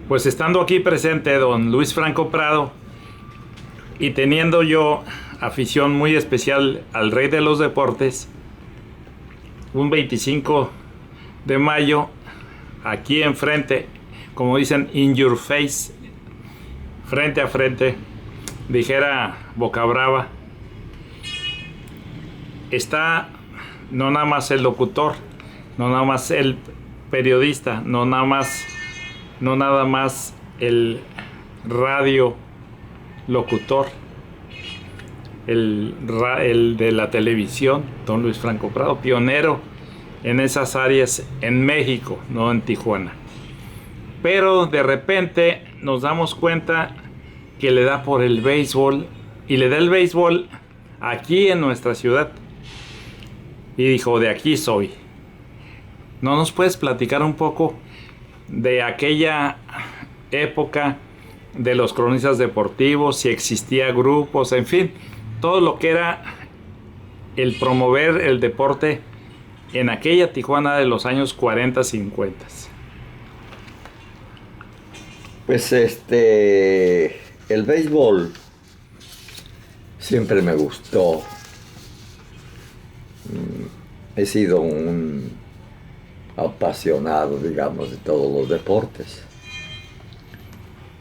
Pues estando aquí presente don Luis Franco Prado y teniendo yo afición muy especial al rey de los deportes, un 25 de mayo, aquí enfrente, como dicen, in your face, frente a frente, dijera Boca Brava, está no nada más el locutor, no nada más el periodista, no nada más el radio locutor, el de la televisión, don Luis Franco Prado, pionero en esas áreas en México, no en Tijuana. Pero de repente nos damos cuenta que le da por el béisbol, y le da el béisbol aquí en nuestra ciudad. Y dijo, de aquí soy. ¿No nos puedes platicar un poco de aquella época de los cronistas deportivos, si existía grupos, en fin, todo lo que era el promover el deporte en aquella Tijuana de los años 40, 50? Pues el béisbol siempre me gustó. He sido un apasionado, digamos, de todos los deportes.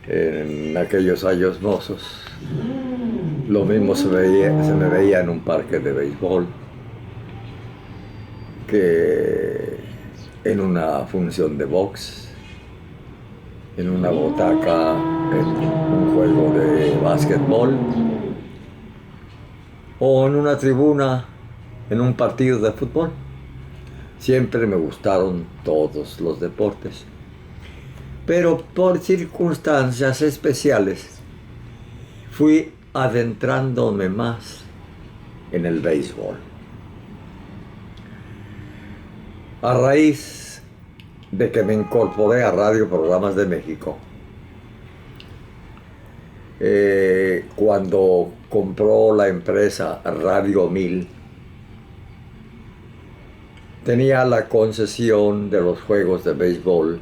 En aquellos años mozos, lo mismo se me veía en un parque de béisbol que en una función de box, en una butaca, en un juego de básquetbol, o en una tribuna, en un partido de fútbol. Siempre me gustaron todos los deportes, pero por circunstancias especiales fui adentrándome más en el béisbol. A raíz de que me incorporé a Radio Programas de México, cuando compró la empresa Radio 1000, tenía la concesión de los juegos de béisbol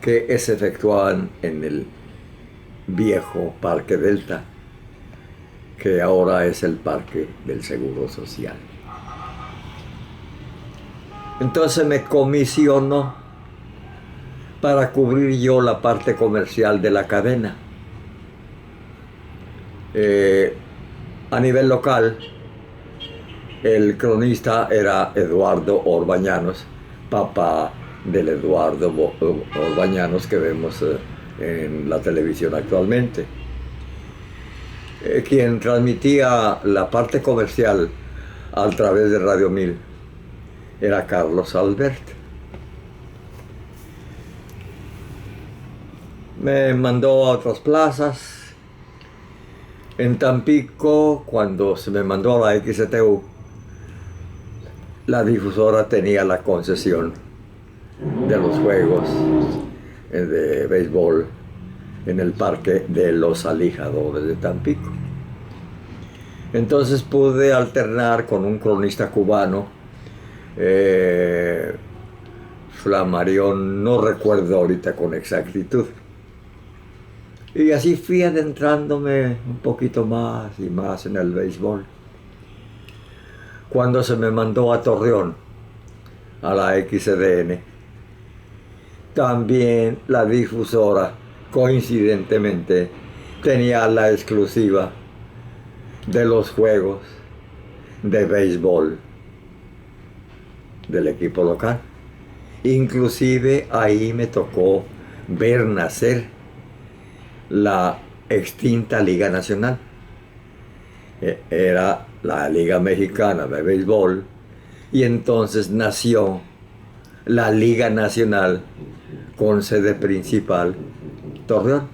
que se efectuaban en el viejo Parque Delta, que ahora es el Parque del Seguro Social. Entonces me comisionó para cubrir yo la parte comercial de la cadena. A nivel local, el cronista era Eduardo Orbañanos, papá del Eduardo Orbañanos que vemos en la televisión actualmente. Quien transmitía la parte comercial a través de Radio 1000 era Carlos Albert. Me mandó a otras plazas. En Tampico, cuando se me mandó a la XTU, la difusora tenía la concesión de los juegos de béisbol en el Parque de los Alijadores de Tampico. Entonces pude alternar con un cronista cubano, Flamarión, no recuerdo ahorita con exactitud. Y así fui adentrándome un poquito más y más en el béisbol. Cuando se me mandó a Torreón, a la XCDN, también la difusora, coincidentemente, tenía la exclusiva de los juegos de béisbol del equipo local. Inclusive ahí me tocó ver nacer la extinta Liga Nacional. Era la Liga Mexicana de Béisbol, y entonces nació la Liga Nacional con sede principal Torreón.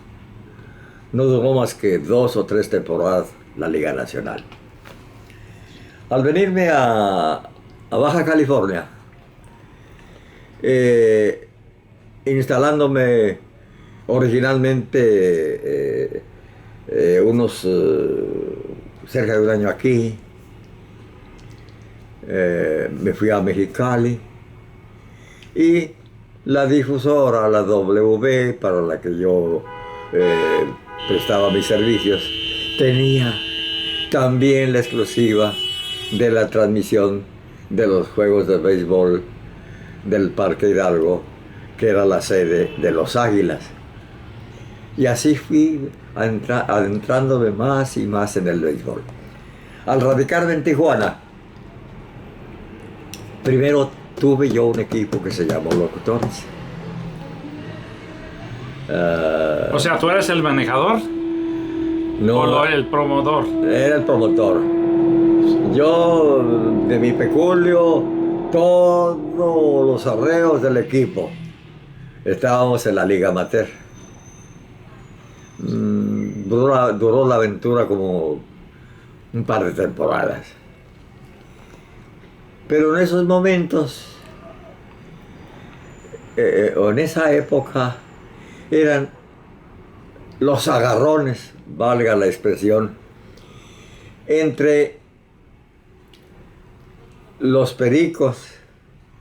No duró más que 2 o 3 temporadas la Liga Nacional. Al venirme a Baja California, instalándome originalmente cerca de un año aquí, me fui a Mexicali y La difusora, la W, para la que yo prestaba mis servicios, tenía también la exclusiva de la transmisión de los juegos de béisbol del Parque Hidalgo, que era la sede de los Águilas. Y así fui adentrándome más y más en el béisbol. Al radicarme en Tijuana, primero tuve yo un equipo que se llamó Locutores. O sea, ¿tú eres el manejador? No, ¿O el promotor? era el promotor. Yo, de mi peculio, todos los arreos del equipo. Estábamos en la Liga Amateur. Duró la aventura como un par de temporadas. Pero en esos momentos, o en esa época, eran los agarrones, valga la expresión, entre los pericos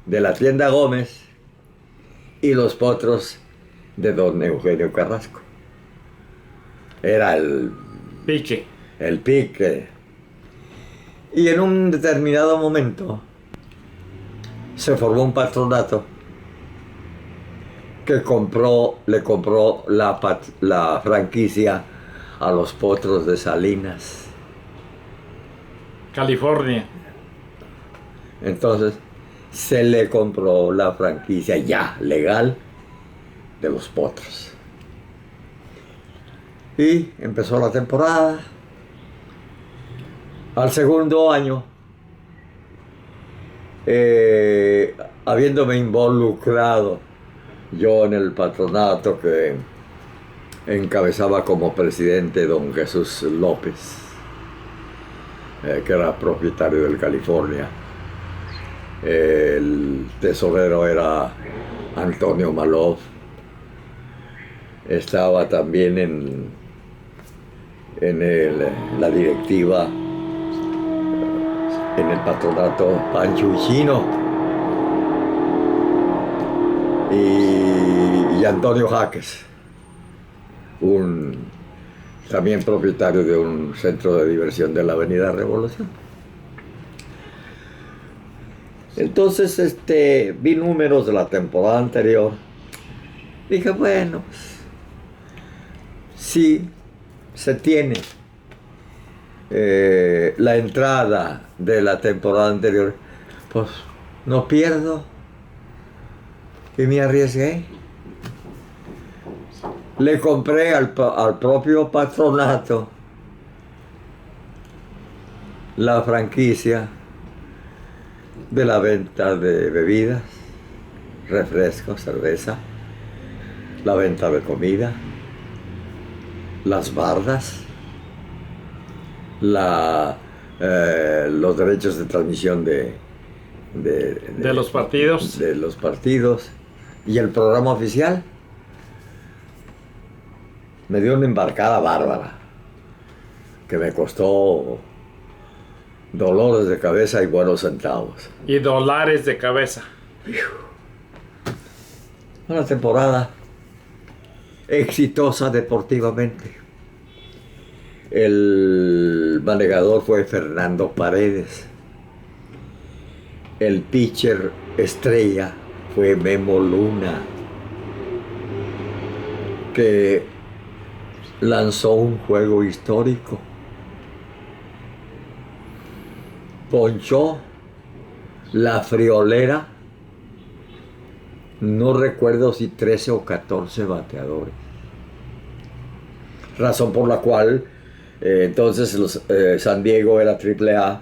de la tienda Gómez y los potros de don Eugenio Carrasco. Era Pique. el pique. Y en un determinado momento se formó un patronato que le compró la franquicia a los potros de Salinas, California. Entonces se le compró la franquicia ya legal de los potros. Y empezó la temporada. Al segundo año, habiéndome involucrado yo en el patronato que encabezaba como presidente don Jesús López, que era propietario del California. El tesorero era Antonio Malov. Estaba también la directiva, en el patronato, Pancho Uchino y Antonio Jaques, también propietario de un centro de diversión de la Avenida Revolución. Entonces vi números de la temporada anterior. Dije, bueno, pues, si se tiene la entrada de la temporada anterior, pues no pierdo. Y me arriesgué. Le compré al propio patronato la franquicia de la venta de bebidas, refrescos, cerveza, la venta de comida, las bardas, los derechos de transmisión de los partidos. De los partidos y el programa oficial. Me dio una embarcada bárbara que me costó dolores de cabeza y buenos centavos. Y dólares de cabeza. Una temporada exitosa deportivamente. El manejador fue Fernando Paredes. El pitcher estrella fue Memo Luna, que lanzó un juego histórico. Ponchó la friolera, no recuerdo si 13 o 14 bateadores. Razón por la cual entonces San Diego era AAA.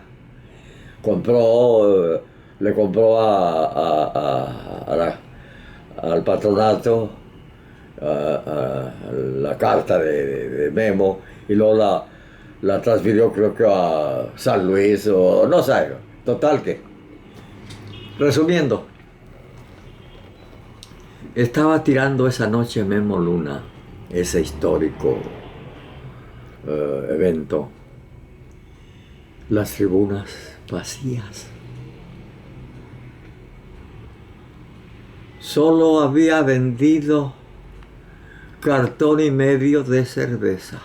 Le compró al patronato la carta de Memo, y luego la transfirió, creo que a San Luis, o no sé. Total que, resumiendo, estaba tirando esa noche Memo Luna, ese histórico evento, las tribunas vacías. solo había vendido cartón y medio de cerveza.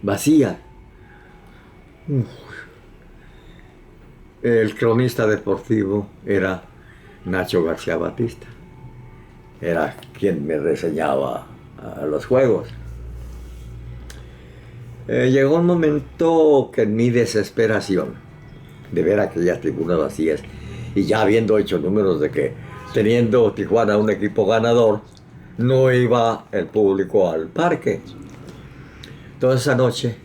Vacía. El cronista deportivo era Nacho García Batista. Era quien me reseñaba a los juegos. Llegó un momento que en mi desesperación de ver aquellas tribunas vacías y ya habiendo hecho números de que teniendo Tijuana un equipo ganador, no iba el público al parque. Toda esa noche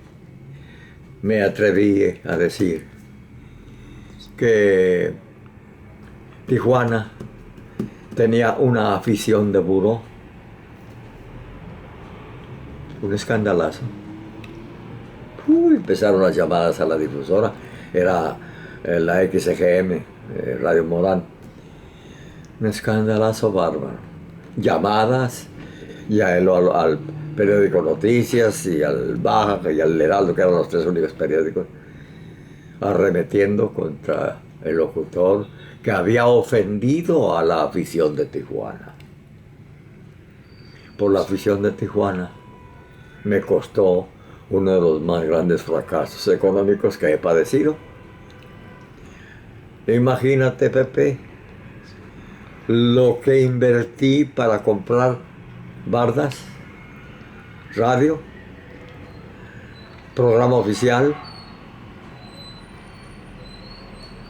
me atreví a decir que Tijuana tenía una afición de buró. Un escandalazo. Empezaron las llamadas a la difusora. Era la XGM, Radio Morán. Un escandalazo bárbaro. Llamadas y al periódico Noticias y al Baja y al Heraldo, que eran los tres únicos periódicos, arremetiendo contra el locutor que había ofendido a la afición de Tijuana. Por la afición de Tijuana me costó uno de los más grandes fracasos económicos que he padecido. Imagínate, Pepe, lo que invertí para comprar bardas, radio, programa oficial,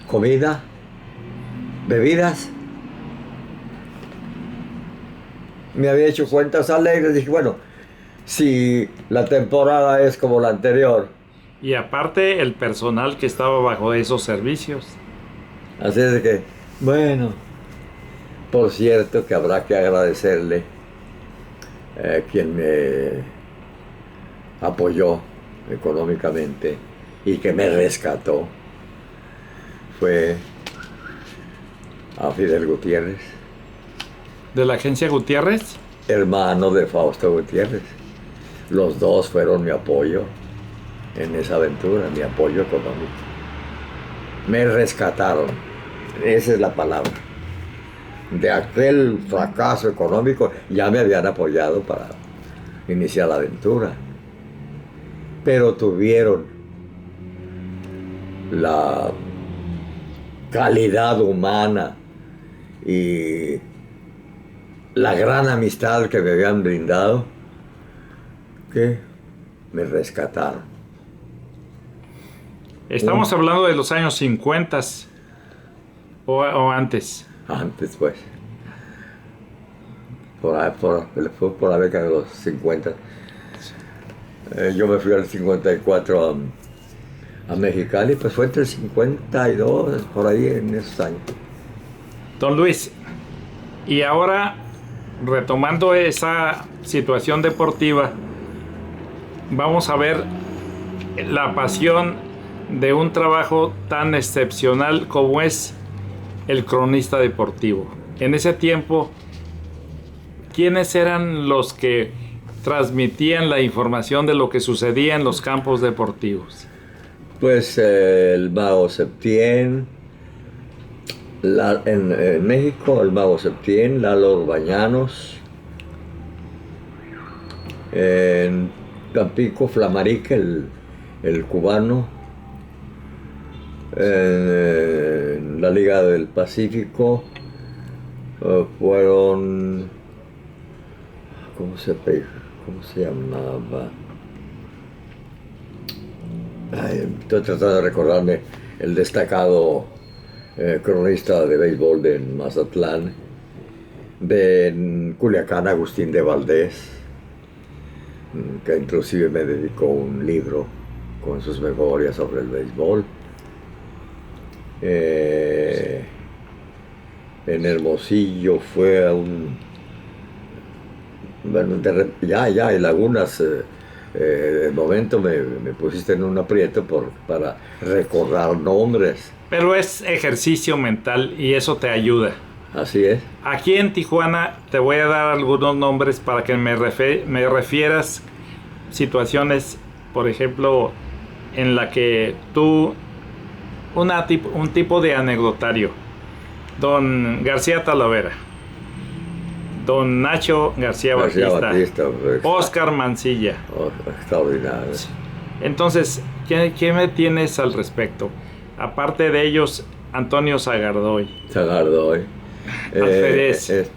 comida, bebidas. Me había hecho cuentas alegres. Dije, bueno, si la temporada es como la anterior. Y aparte el personal que estaba bajo esos servicios. Así es de que, bueno, por cierto que habrá que agradecerle quien me apoyó económicamente y que me rescató. Fue a Fidel Gutiérrez. ¿De la agencia Gutiérrez? Hermano de Fausto Gutiérrez. Los dos fueron mi apoyo en esa aventura, mi apoyo económico. Me rescataron, esa es la palabra. De aquel fracaso económico ya me habían apoyado para iniciar la aventura. Pero tuvieron la calidad humana y la gran amistad que me habían brindado, que me rescataron. Estamos hablando de los años 50 o antes. Antes, pues. Fue por la década de los 50. Yo me fui al 54 a Mexicali, pues fue entre el 52, por ahí en esos años. Don Luis, y ahora, retomando esa situación deportiva, vamos a ver la pasión de un trabajo tan excepcional como es el cronista deportivo. En ese tiempo, ¿quiénes eran los que transmitían la información de lo que sucedía en los campos deportivos? Pues el Mago Septién, en México el Mago Septién, Lalo Urbañanos, en Tampico Flamarique, el cubano, en la Liga del Pacífico fueron, ¿cómo se llamaba? Estoy tratando de recordarme el destacado cronista de béisbol de Mazatlán, de Culiacán, Agustín de Valdés, que inclusive me dedicó un libro con sus memorias sobre el béisbol. En Hermosillo fue a un... Bueno, ya hay lagunas. De momento me pusiste en un aprieto para recordar nombres. Pero es ejercicio mental y eso te ayuda. Así es. Aquí en Tijuana te voy a dar algunos nombres para que me refieras situaciones, por ejemplo, en la que tú, un tipo de anecdotario. Don García Talavera, don Nacho García Batista, pues, Oscar Mancilla. Extraordinario. Entonces, ¿qué me tienes al respecto? Aparte de ellos, Antonio Zagardoy. Alférez.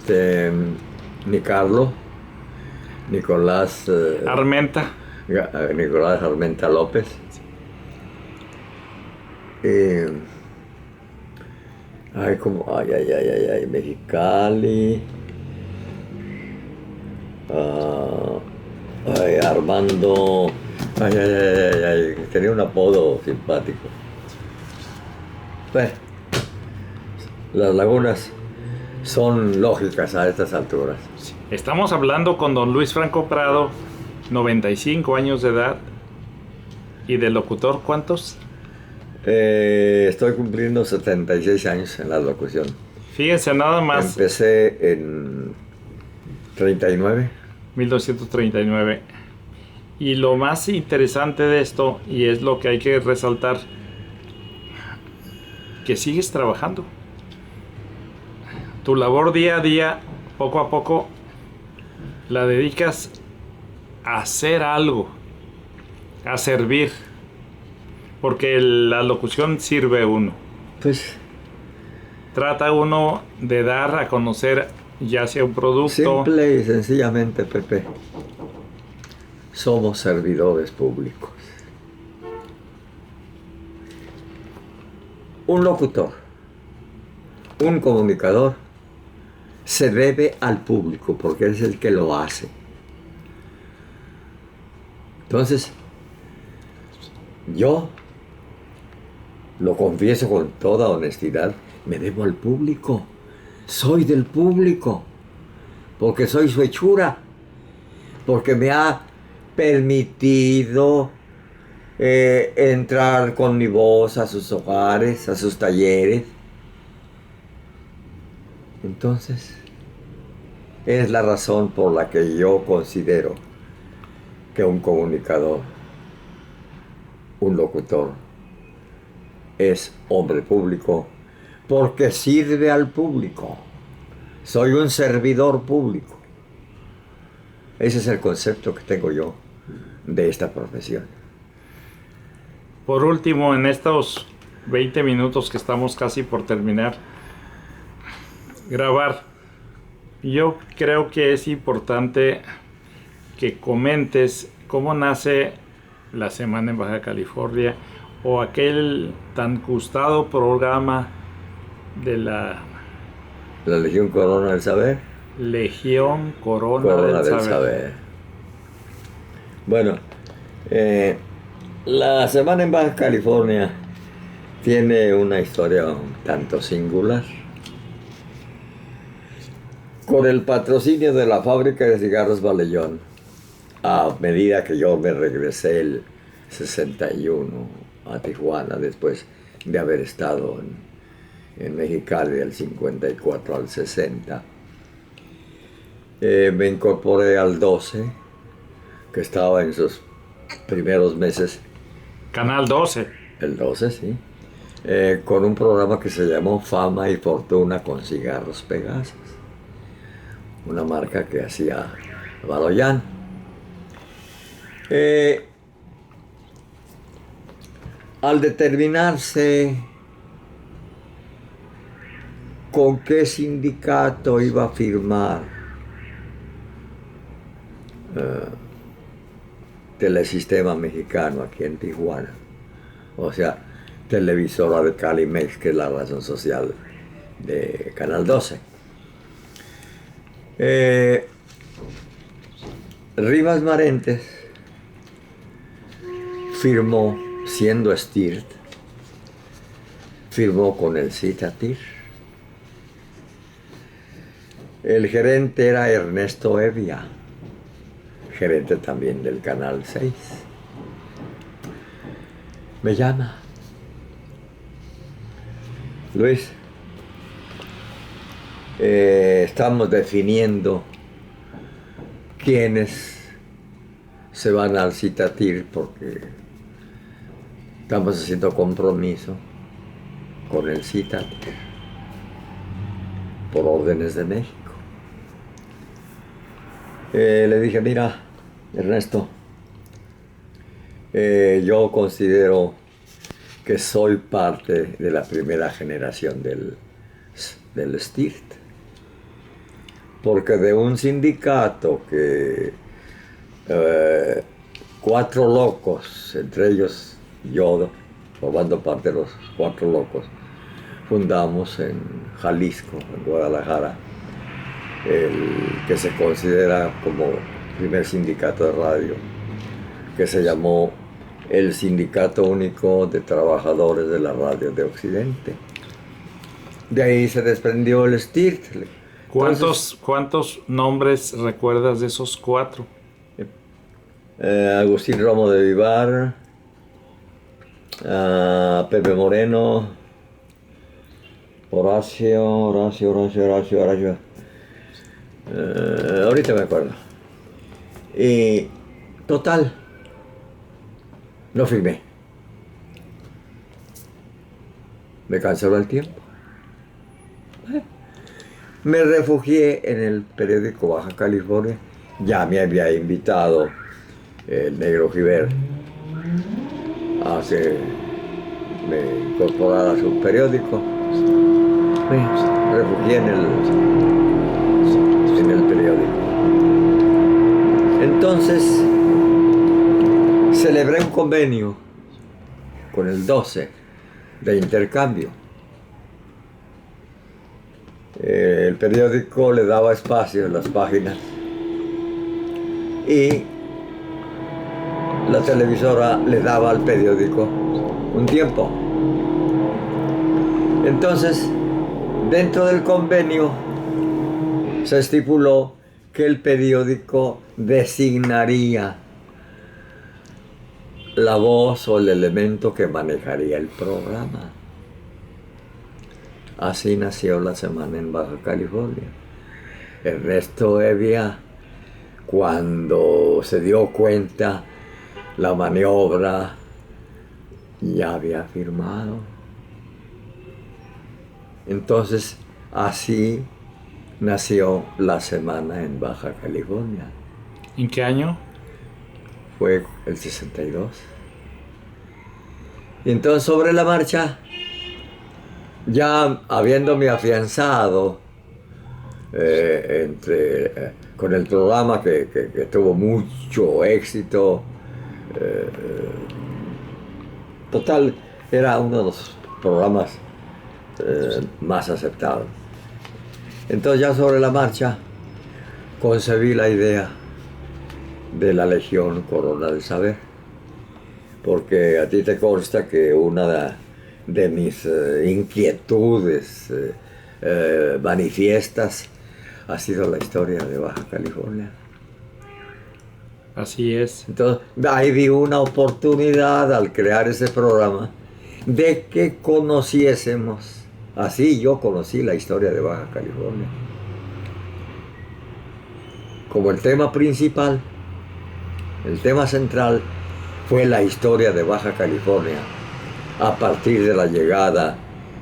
Nicolás Armenta. Nicolás Armenta López. Mexicali. Armando. Tenía un apodo simpático. Bueno, las lagunas son lógicas a estas alturas. Estamos hablando con don Luis Franco Prado, 95 años de edad. ¿Y de locutor cuántos? Estoy cumpliendo 76 años en la locución. Fíjense nada más. Empecé en 1939. Y lo más interesante de esto, y es lo que hay que resaltar, que sigues trabajando. Tu labor día a día, poco a poco, la dedicas a hacer algo, a servir, porque la locución sirve uno. Pues trata uno de dar a conocer ya sea un producto. Simple y sencillamente, Pepe, somos servidores públicos. Un locutor, un comunicador, se debe al público porque es el que lo hace. Entonces, yo lo confieso con toda honestidad, me debo al público. Soy del público, porque soy su hechura, porque me ha permitido entrar con mi voz a sus hogares, a sus talleres. Entonces, es la razón por la que yo considero que un comunicador, un locutor, es hombre público, porque sirve al público. Soy un servidor público. Ese es el concepto que tengo yo de esta profesión. Por último, en estos 20 minutos que estamos casi por terminar, grabar. Yo creo que es importante que comentes cómo nace la Semana en Baja California o aquel tan gustado programa de la Legión Corona del Saber. Legión Corona del Saber. Bueno, la Semana en Baja California tiene una historia un tanto singular. Con el patrocinio de la fábrica de cigarros Valellón, a medida que yo me regresé el 61 a Tijuana, después de haber estado en Mexicali del 54 al 60, me incorporé al 12, que estaba en sus primeros meses. Canal 12. El 12, sí. Con un programa que se llamó Fama y Fortuna con Cigarros Pegasus, una marca que hacía Baloyán. Al determinarse con qué sindicato iba a firmar Telesistema Mexicano aquí en Tijuana, o sea, televisora de Calimex, que es la razón social de Canal 12. Rivas Marentes firmó, siendo Stirt, firmó con el Citatir. El gerente era Ernesto Evia, gerente también del Canal 6. Me llama: Luis, estamos definiendo quiénes se van al Citatir porque estamos haciendo compromiso con el Citatir. por órdenes de México. Le dije, mira, Ernesto, yo considero que soy parte de la primera generación del STIRT, porque de un sindicato que 4 locos, entre ellos yo, formando parte de los 4 locos, fundamos en Jalisco, en Guadalajara, el que se considera como primer sindicato de radio, que se llamó el Sindicato Único de Trabajadores de la Radio de Occidente. De ahí se desprendió el STIRT. ¿Cuántos nombres recuerdas de esos 4? Agustín Romo de Vivar, Pepe Moreno, Horacio. Ahorita me acuerdo. Y total, no firmé. Me canceló el tiempo. Me refugié en el periódico Baja California. Ya me había invitado el Negro Giver a que me incorporara a su periódico. Me refugié en el periódico. Entonces celebré un convenio con el 12 de intercambio. El periódico le daba espacio en las páginas y la televisora le daba al periódico un tiempo. Entonces, dentro del convenio se estipuló que el periódico designaría la voz o el elemento que manejaría el programa. Así nació La Semana en Baja California. Ernesto Evia, cuando se dio cuenta la maniobra, ya había firmado. Entonces, así nació La Semana en Baja California. ¿En qué año? Fue el 62. Y entonces, sobre la marcha, ya habiéndome afianzado con el programa que tuvo mucho éxito, total, era uno de los programas más aceptados. Entonces, ya sobre la marcha, concebí la idea de la Legión Corona del Saber, porque a ti te consta que una de mis inquietudes manifiestas ha sido la historia de Baja California. Así es. Entonces, ahí vi una oportunidad al crear ese programa de que conociésemos. Así yo conocí la historia de Baja California. Como el tema principal, el tema central fue la historia de Baja California a partir de la llegada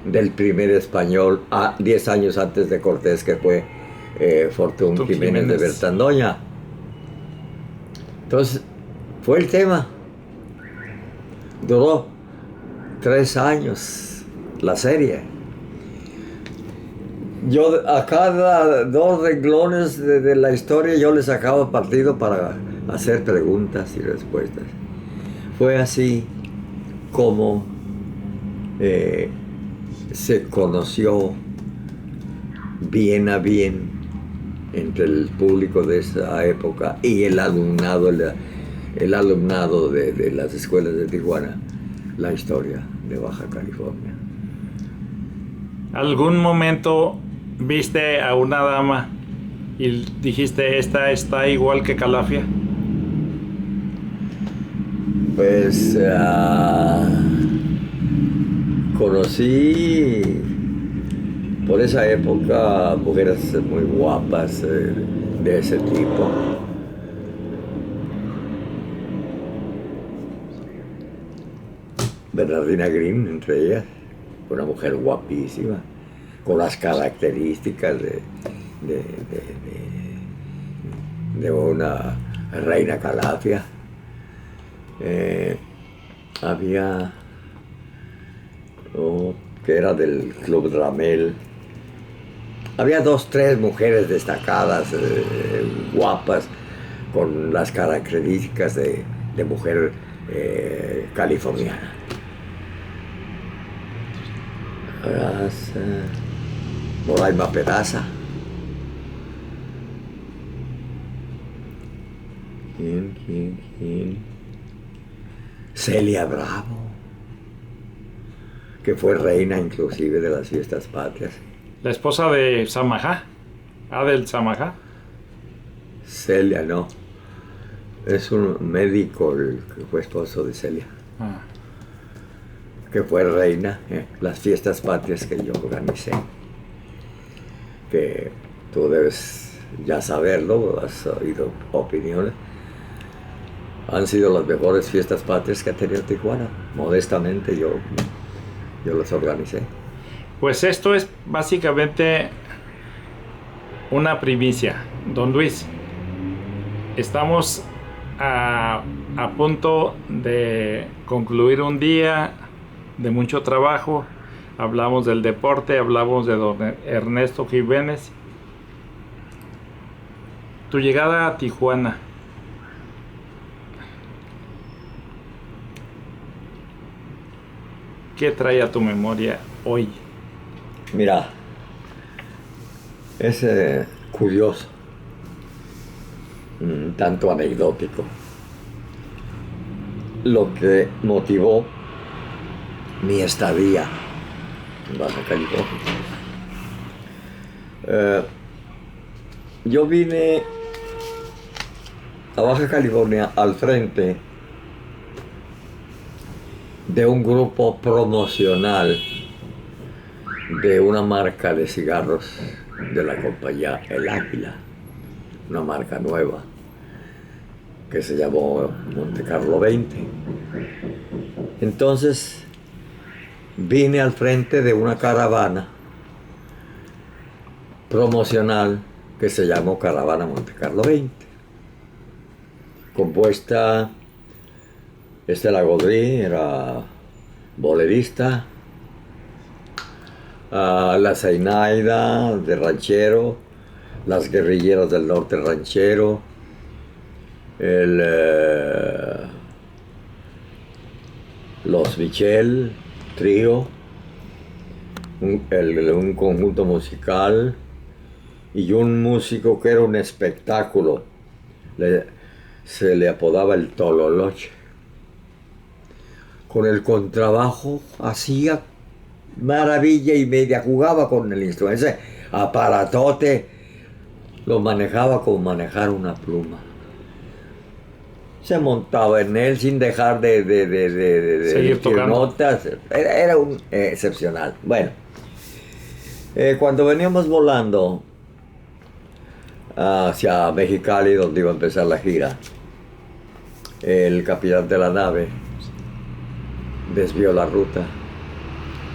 del primer español 10 años antes de Cortés, que fue Fortún Jiménez de Bertandoña. Entonces, fue el tema. Duró 3 años la serie. Yo a cada 2 renglones de la historia yo le sacaba partido para hacer preguntas y respuestas. Fue así como se conoció bien a bien entre el público de esa época y el alumnado de las escuelas de Tijuana, la historia de Baja California. ¿Algún momento viste a una dama y dijiste, esta está igual que Calafia? Pues conocí por esa época mujeres muy guapas de ese tipo. Bernardina Green, entre ellas, una mujer guapísima, con las características de, de una reina Calafia. Había que era del Club Ramel. Había 2, 3 mujeres destacadas, guapas, con las características de mujer californiana. Moraima Pedaza. ¿Quién? Celia Bravo, que fue reina inclusive de las fiestas patrias. La esposa de Samajá, Adel Samajá. Celia no, es un médico el que fue esposo de Celia, que fue reina, las fiestas patrias que yo organicé, que tú debes ya saberlo, has oído opiniones. Han sido las mejores fiestas patrias que ha tenido Tijuana. Modestamente yo las organicé. Pues esto es básicamente una primicia, don Luis. Estamos a punto de concluir un día de mucho trabajo. Hablamos del deporte, hablamos de don Ernesto Jiménez. Tu llegada a Tijuana. ¿Qué trae a tu memoria hoy? Mira, es curioso, tanto anecdótico, lo que motivó mi estadía en Baja California. Yo vine a Baja California al frente de un grupo promocional de una marca de cigarros de la compañía El Águila, una marca nueva que se llamó Monte Carlo 20. Entonces vine al frente de una caravana promocional que se llamó Caravana Monte Carlo 20, compuesta Estela Godrí, era bolerista, la Zainaida de ranchero, las Guerrilleras del Norte ranchero, los Michel, trío, un conjunto musical y un músico que era un espectáculo, se le apodaba el Tololoche. Con el contrabajo hacía maravilla y media, jugaba con el instrumento, ese aparatote lo manejaba como manejar una pluma. Se montaba en él sin dejar de seguir tocando notas, era un excepcional. Bueno, cuando veníamos volando hacia Mexicali, donde iba a empezar la gira, el capitán de la nave desvió la ruta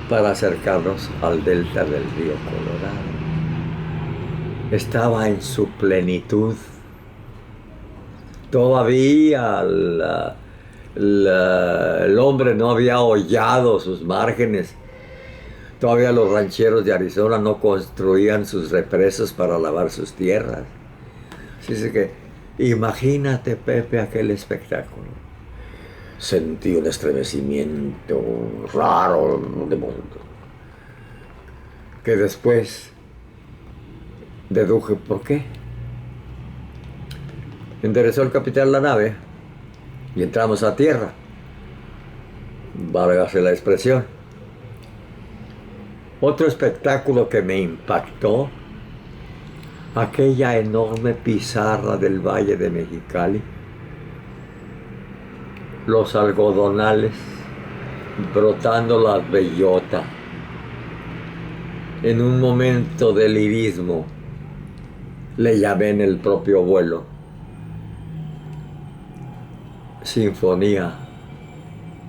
para acercarnos al delta del río Colorado. Estaba en su plenitud. Todavía el hombre no había hollado sus márgenes. Todavía los rancheros de Arizona no construían sus represas para lavar sus tierras. Así es que imagínate, Pepe, aquel espectáculo. Sentí un estremecimiento raro de mundo, que después deduje por qué. Enderezó el capitán la nave y entramos a tierra, válgase la expresión. Otro espectáculo que me impactó, aquella enorme pizarra del Valle de Mexicali, los algodonales brotando la bellota. En un momento de lirismo le llamé en el propio vuelo Sinfonía